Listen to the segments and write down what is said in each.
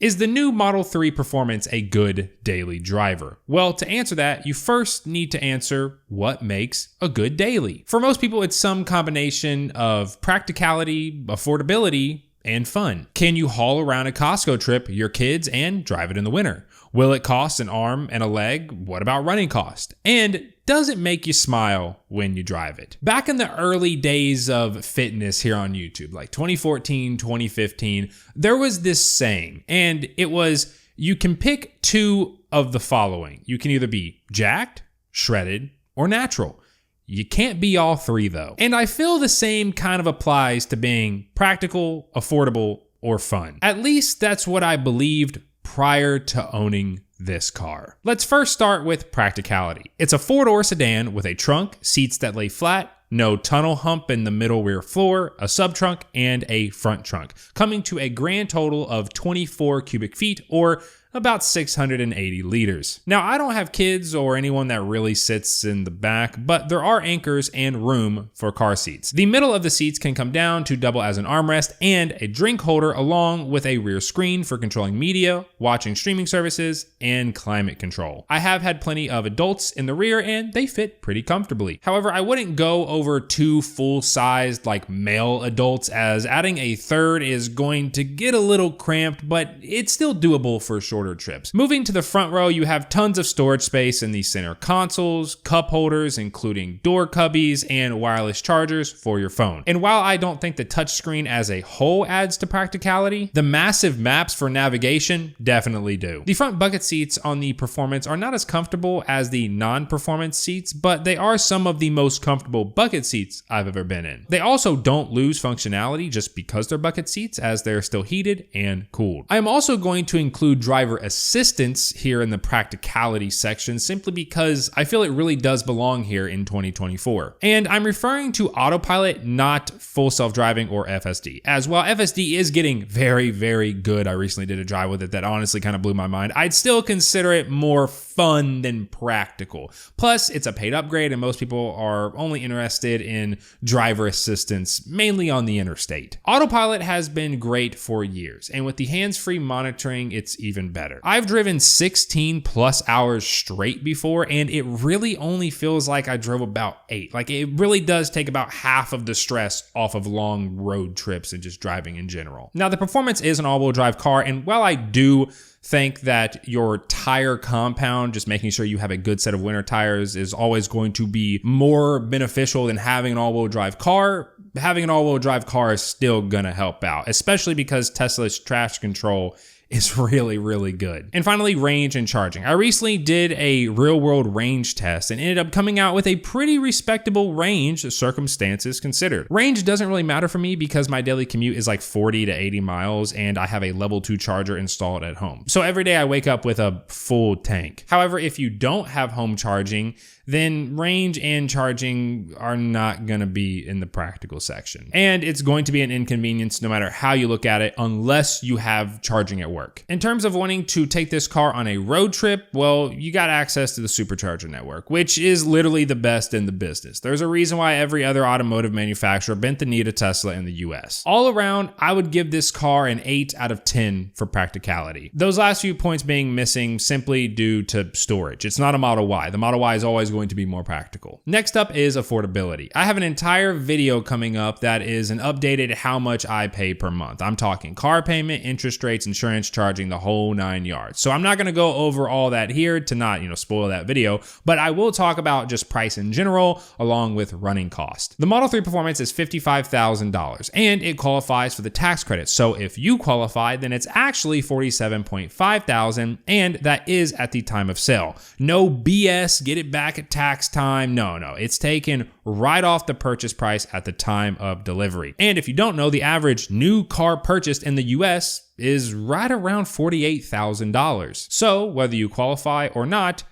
Is the new Model 3 Performance a good daily driver? Well, to answer that, you first need to answer what makes a good daily. For most people, it's some combination of practicality, affordability, and fun. Can you haul around a Costco trip, your kids, and drive it in the winter? Will it cost an arm and a leg? What about running cost? And does it make you smile when you drive it? Back in the early days of fitness here on YouTube, like 2014, 2015, there was this saying, and it was, you can pick two of the following. You can either be jacked, shredded, or natural. You can't be all three though. And I feel the same kind of applies to being practical, affordable, or fun. At least that's what I believed prior to owning this car. Let's first start with practicality. It's a 4-door sedan with a trunk, seats that lay flat, no tunnel hump in the middle rear floor, a sub-trunk, and a front trunk, coming to a grand total of 24 cubic feet or about 680 liters. Now, I don't have kids or anyone that really sits in the back, but there are anchors and room for car seats. The middle of the seats can come down to double as an armrest and a drink holder, along with a rear screen for controlling media, watching streaming services, and climate control. I have had plenty of adults in the rear and they fit pretty comfortably. However, I wouldn't go over two full-sized like male adults, as adding a third is going to get a little cramped, but it's still doable for shorter trips. Moving to the front row, you have tons of storage space in the center consoles, cup holders, including door cubbies and wireless chargers for your phone. And while I don't think the touchscreen as a whole adds to practicality, the massive maps for navigation definitely do. The front bucket seats on the Performance are not as comfortable as the non-Performance seats, but they are some of the most comfortable bucket seats I've ever been in. They also don't lose functionality just because they're bucket seats, as they're still heated and cooled. I am also going to include driver assistance here in the practicality section, simply because I feel it really does belong here in 2024. And I'm referring to autopilot, not full self-driving or FSD, as while FSD is getting very, very good. I recently did a drive with it that honestly kind of blew my mind. I'd still consider it more fun than practical. Plus, it's a paid upgrade and most people are only interested in driver assistance, mainly on the interstate. Autopilot has been great for years, and with the hands-free monitoring, it's even better. I've driven 16 plus hours straight before, and it really only feels like I drove about 8. Like, it really does take about half of the stress off of long road trips and just driving in general. Now, the Performance is an all-wheel drive car, and while I do think that your tire compound, just making sure you have a good set of winter tires, is always going to be more beneficial than having an all-wheel drive car, having an all-wheel drive car is still gonna help out, especially because Tesla's traction control is really, really good. And finally, range and charging. I recently did a real world range test and ended up coming out with a pretty respectable range, circumstances considered. Range doesn't really matter for me because my daily commute is like 40 to 80 miles and I have a level 2 charger installed at home. So every day I wake up with a full tank. However, if you don't have home charging, then range and charging are not gonna be in the practical section. And it's going to be an inconvenience no matter how you look at it, unless you have charging at work. In terms of wanting to take this car on a road trip, well, you got access to the supercharger network, which is literally the best in the business. There's a reason why every other automotive manufacturer bent the knee to Tesla in the US. All around, I would give this car an 8 out of 10 for practicality. Those last few points being missing simply due to storage. It's not a Model Y. The Model Y is always going to be more practical. Next up is affordability. I have an entire video coming up that is an updated how much I pay per month. I'm talking car payment, interest rates, insurance, charging, the whole 9 yards. So I'm not going to go over all that here to not, spoil that video, but I will talk about just price in general along with running cost. The Model 3 Performance is $55,000 and it qualifies for the tax credit. So if you qualify, then it's actually $47,500, and that is at the time of sale. No BS, get it back at tax time. No, it's taken right off the purchase price at the time of delivery. And if you don't know, the average new car purchased in the US is right around $48,000. So whether you qualify or not,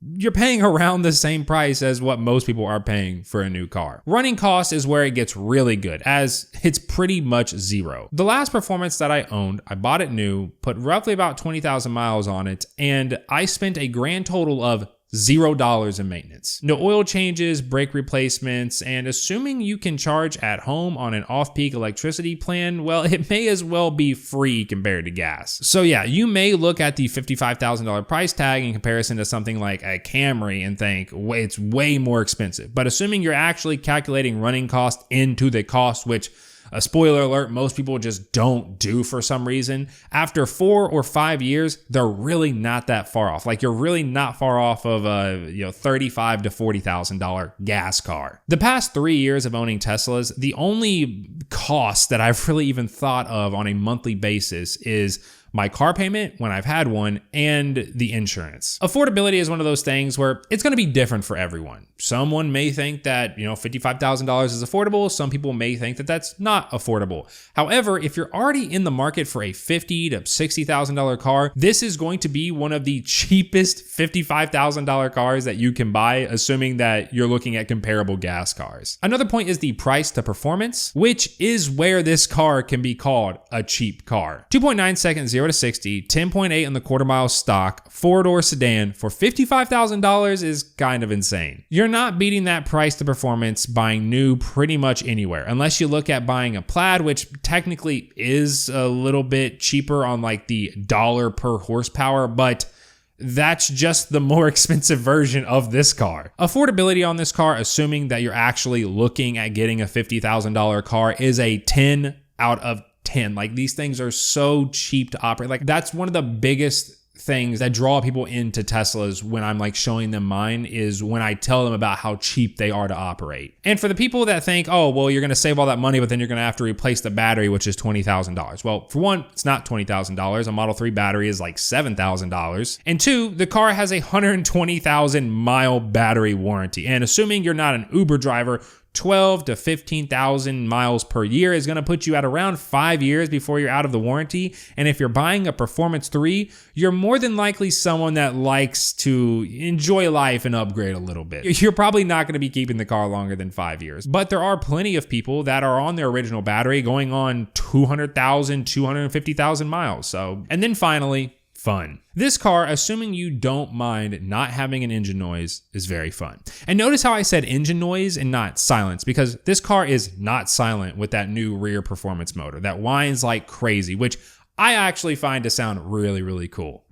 you're paying around the same price as what most people are paying for a new car. Running cost is where it gets really good, as it's pretty much zero. The last Performance that I owned, I bought it new, put roughly about 20,000 miles on it, and I spent a grand total of $0 in maintenance. No oil changes, brake replacements, and assuming you can charge at home on an off-peak electricity plan, well, it may as well be free compared to gas. So yeah, you may look at the $55,000 price tag in comparison to something like a Camry and think, it's way more expensive. But assuming you're actually calculating running cost into the cost, which a spoiler alert, most people just don't do for some reason. After 4 or 5 years, they're really not that far off. Like, you're really not far off of a $35,000 to $40,000 gas car. The past 3 years of owning Teslas, the only cost that I've really even thought of on a monthly basis is my car payment when I've had one, and the insurance. Affordability is one of those things where it's going to be different for everyone. Someone may think that, $55,000 is affordable. Some people may think that that's not affordable. However, if you're already in the market for a $50,000 to $60,000 car, this is going to be one of the cheapest $55,000 cars that you can buy, assuming that you're looking at comparable gas cars. Another point is the price to performance, which is where this car can be called a cheap car. 2.9 seconds 0 to 60, 10.8 on the quarter mile stock, 4-door sedan for $55,000 is kind of insane. You're not beating that price to performance buying new pretty much anywhere, unless you look at buying a Plaid, which technically is a little bit cheaper on like the dollar per horsepower, but that's just the more expensive version of this car. Affordability on this car, assuming that you're actually looking at getting a $50,000 car, is a 10 out of 10. Like, these things are so cheap to operate. Like, that's one of the biggest things that draw people into Teslas when I'm like showing them mine, is when I tell them about how cheap they are to operate. And for the people that think, oh, well, you're going to save all that money, but then you're going to have to replace the battery, which is $20,000. Well, for one, it's not $20,000. A Model 3 battery is like $7,000. And two, the car has a 120,000 mile battery warranty. And assuming you're not an Uber driver, 12 to 15,000 miles per year is going to put you at around 5 years before you're out of the warranty. And if you're buying a Performance 3, you're more than likely someone that likes to enjoy life and upgrade a little bit. You're probably not going to be keeping the car longer than 5 years. But there are plenty of people that are on their original battery going on 200,000, 250,000 miles. And then finally, fun. This car, assuming you don't mind not having an engine noise, is very fun. And notice how I said engine noise and not silence, because this car is not silent with that new rear performance motor that whines like crazy, which I actually find to sound really, really cool.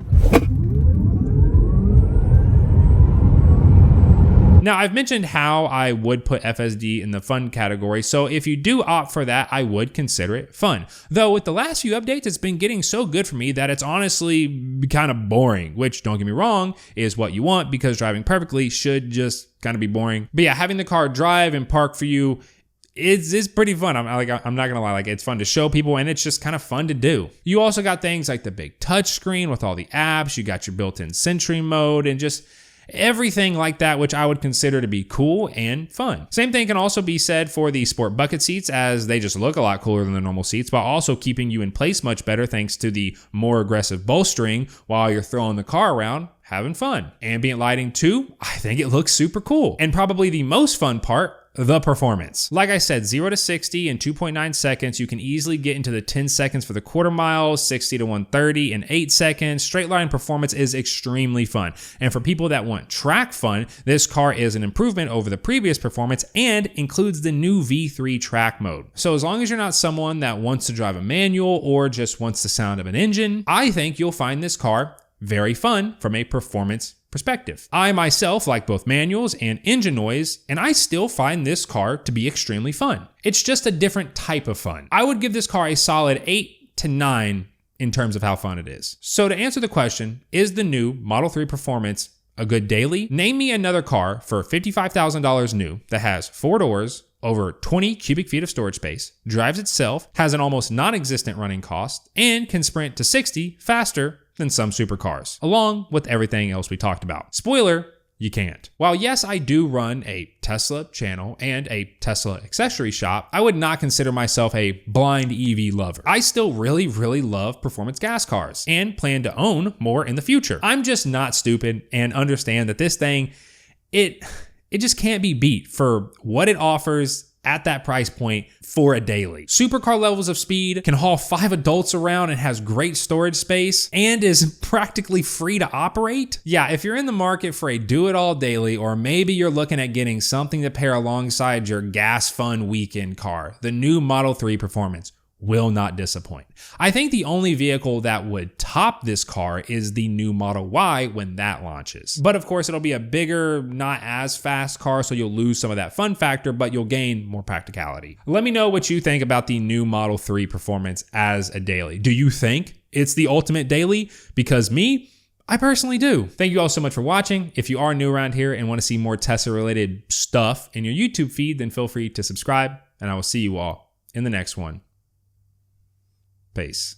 Now, I've mentioned how I would put FSD in the fun category, so if you do opt for that, I would consider it fun. Though with the last few updates, it's been getting so good for me that it's honestly kind of boring, which, don't get me wrong, is what you want, because driving perfectly should just kind of be boring. But yeah, having the car drive and park for you, it's pretty fun. I'm not gonna lie, like, it's fun to show people, and it's just kind of fun to do. You also got things like the big touch screen with all the apps. You got your built-in Sentry mode and just everything like that, which I would consider to be cool and fun. Same thing can also be said for the sport bucket seats, as they just look a lot cooler than the normal seats, while also keeping you in place much better thanks to the more aggressive bolstering while you're throwing the car around, having fun. Ambient lighting too, I think it looks super cool. And probably the most fun part, the performance. Like I said, 0 to 60 in 2.9 seconds. You can easily get into the 10 seconds for the quarter mile, 60 to 130 in 8 seconds. Straight line performance is extremely fun. And for people that want track fun, this car is an improvement over the previous performance and includes the new V3 track mode. So as long as you're not someone that wants to drive a manual or just wants the sound of an engine, I think you'll find this car very fun from a performance perspective. I myself like both manuals and engine noise, and I still find this car to be extremely fun. It's just a different type of fun. I would give this car a solid 8 to 9 in terms of how fun it is. So to answer the question, is the new Model 3 Performance a good daily? Name me another car for $55,000 new that has 4 doors, over 20 cubic feet of storage space, drives itself, has an almost non-existent running cost, and can sprint to 60 faster than some supercars, along with everything else we talked about. Spoiler, you can't. While yes, I do run a Tesla channel and a Tesla accessory shop, I would not consider myself a blind EV lover. I still really, really love performance gas cars and plan to own more in the future. I'm just not stupid and understand that this thing, it just can't be beat for what it offers at that price point for a daily. Supercar levels of speed, can haul 5 adults around, and has great storage space, and is practically free to operate. Yeah, if you're in the market for a do-it-all daily, or maybe you're looking at getting something to pair alongside your gas fun weekend car, the new Model 3 Performance will not disappoint. I think the only vehicle that would top this car is the new Model Y when that launches. But of course, it'll be a bigger, not as fast car, so you'll lose some of that fun factor, but you'll gain more practicality. Let me know what you think about the new Model 3 Performance as a daily. Do you think it's the ultimate daily? Because me, I personally do. Thank you all so much for watching. If you are new around here and want to see more Tesla related stuff in your YouTube feed, then feel free to subscribe, and I will see you all in the next one. Peace.